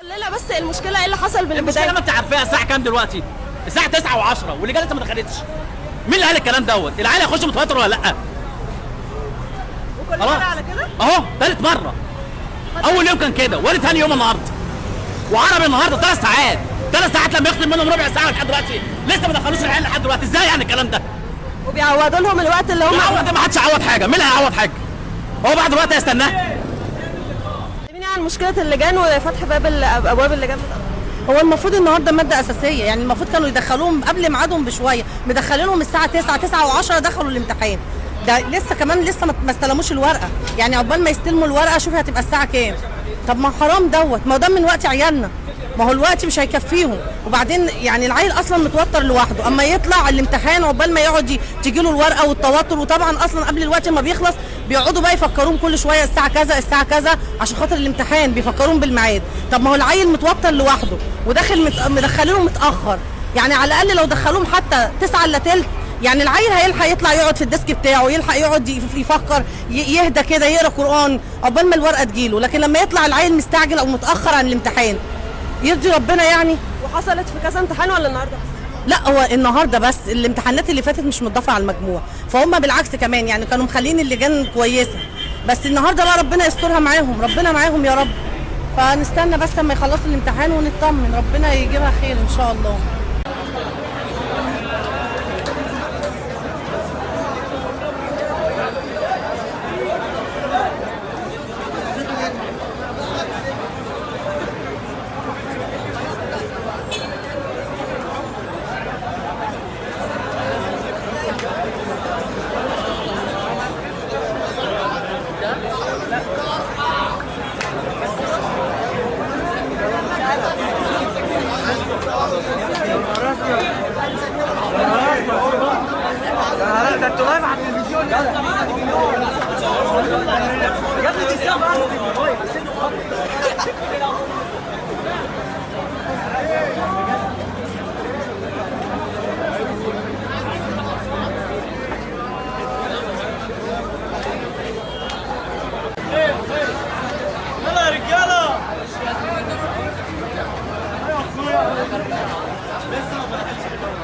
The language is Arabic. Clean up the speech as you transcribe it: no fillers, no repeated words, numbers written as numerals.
لا بس المشكله ايه اللي حصل بالبدايه؟ المشكله ما انت عارفاها الساعه كام دلوقتي؟ الساعه 9 و10 واللجان لسه ما دخلتش. مين اللي قال الكلام دوت؟ العيال هيخش متوتر ولا لا؟ وكل مره على كده؟ اهو ثالث مره. اول يوم كان كده وادي ثاني يوم النهارده. وعربي النهارده 3 ساعات، 3 ساعات لما يخصم منهم ربع ساعه لحد دلوقتي لسه ما دخلوش العيال لحد دلوقتي. ازاي يعني الكلام ده؟ وبيعوضوا لهم الوقت اللي هم يعوض؟ ما حدش هيعوض حاجه. مين اللي هيعوض حاجه؟ هو بعد الوقت هيستناه؟ عن مشكله اللجان وفتح ابواب اللجان. هو المفروض النهارده ماده اساسيه، يعني المفروض كانوا يدخلوهم قبل ميعادهم بشويه، مدخلينهم الساعه 9 و10 دخلوا الامتحان. ده لسه كمان لسه ما استلموش الورقه، يعني عقبال ما يستلموا الورقه شوفي هتبقى الساعه كام. طب ما حرام دوت، ما هو ده من وقت عيالنا، ما هو الوقت مش هيكفيهم. وبعدين يعني العيل اصلا متوتر لوحده، اما يطلع الامتحان عقبال ما يقعد تجي له الورقه والتوتر. وطبعا اصلا قبل الوقت ما بيخلص بيقعدوا بقى يفكروهم كل شويه الساعه كذا الساعه كذا عشان خاطر الامتحان، بيفكروهم بالميعاد. طب ما هو العيل متوتر لوحده وداخل مدخلينهم متاخر، يعني على الاقل لو دخلوهم حتى 9 الا تلت يعني العيل هيلحق يطلع يقعد في الديسك بتاعه، يلحق يقعد يفكر، يهدى كده، يقرا قران عقبال ما الورقه تجيله. لكن لما يطلع العيل مستعجل او متاخر عن الامتحان يرضي ربنا يعني. وحصلت في كذا امتحان ولا النهارده بس؟ لا هو النهارده بس، الامتحانات اللي فاتت مش متضافه على المجموع، فهم بالعكس كمان يعني كانوا مخلين اللجان كويسه. بس النهارده بقى ربنا يسترها معاهم، ربنا معاهم يا رب. فنستنى بس لما يخلصوا الامتحان ونطمن، ربنا يجيبها خير ان شاء الله. ده انتوا لايف على التلفزيون يا ابني دي يلا يا رجاله. ايوه اخويا لسه ما فتحتش الباب.